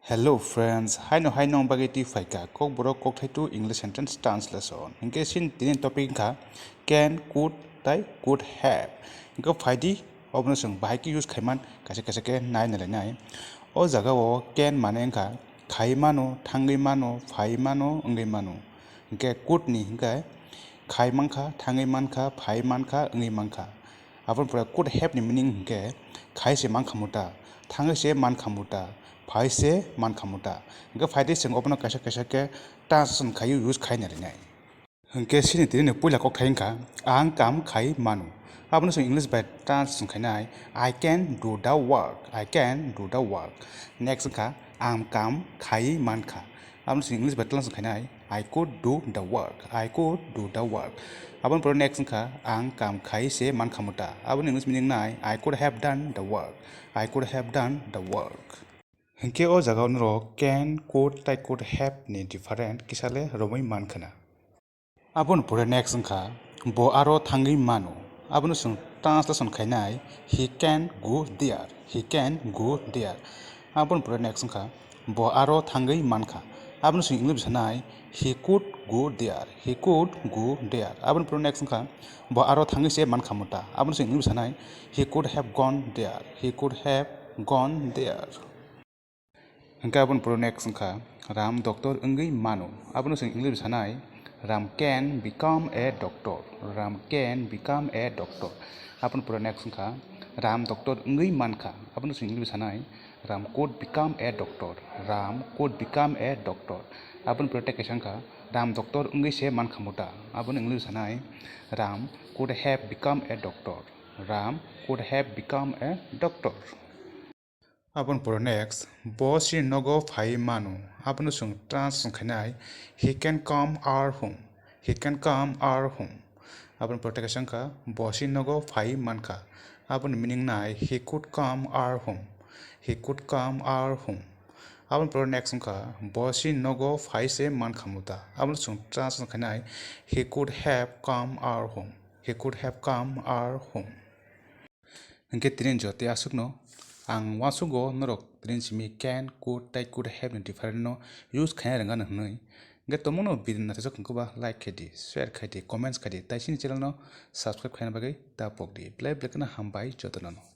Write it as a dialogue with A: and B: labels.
A: Hello friends, hi no bageti faika kokborok kokthaitu English sentence translation. Inke sin tinin topic ka can, could, tai, could have. Inke faidi obno sung bahai ki use khaiman kase ke nai nalai nai. O jaga o can mane ka khaimano, thangaimano, phaimano, ungaimano. Inke could ni inke khaimanka, thangaimanka, phaimanka, ungaimanka. Apun pura could have ni meaning inke khaise man khamuta, thangaise man khamuta. Faise man khamuta inga faide sing opno kaisa ke translation khayu use khai na rinai hingke sini tini puila kok thainka ang kam khai manu abno sing english by translation khainai I can do the work. I can do the work. Next ka ang kam khai man kha abno sing english by translation khainai I could do the work. I could do the work. Abon pro next ka ang kam khai se man khamuta abon english meaning nai I could have done the work. I could have done the work. Hinke o jaga nro can, could, tai could have ni different kisale romoi mankhana. Abon pure next ka bo aro thangai mano. Abon sung translation khainai he can go there. He can go there. Abon pure next ka bo aro thangai mankha. Abon sung English sanai he could go there. He could go there. Abon pure next ka bo aro thangai se mankhamuta. Abon sung English sanai he could have gone there. He could have gone there. Hingke abon pro next ka ram doctor ungai mano abon sing English sanai ram can become a doctor. Ram can become a doctor. Abon pro next ka ram doctor ungai mankha abon sing English sanai ram could become a doctor. Ram could become a doctor. Abon pro tekesang ka ram doctor ungai se mankhamuta abon English sanai ram could have become a doctor. Ram could have become a doctor. Abon pro next boss si nogo phai manu abon sung translation khainai he can come our home. He can come our home. Abon pro tekasang ka boss si nogo phai mankha abon meaning nai he could come our home. He could come our home. Abon pro next ka boss si nogo phai se man khamuta abon sung translation khainai he could have come our home. He could have come our home. Hingke tinin jote asukno ang wasugo norok trin simi can, could, tai, could have ni different no use khaina ranga nahnai ge tomono bidin na tajok kuba like khadi share khadi comments khadi tai sini channel no subscribe khaina bagai ta pokdi play black na hambai jotono.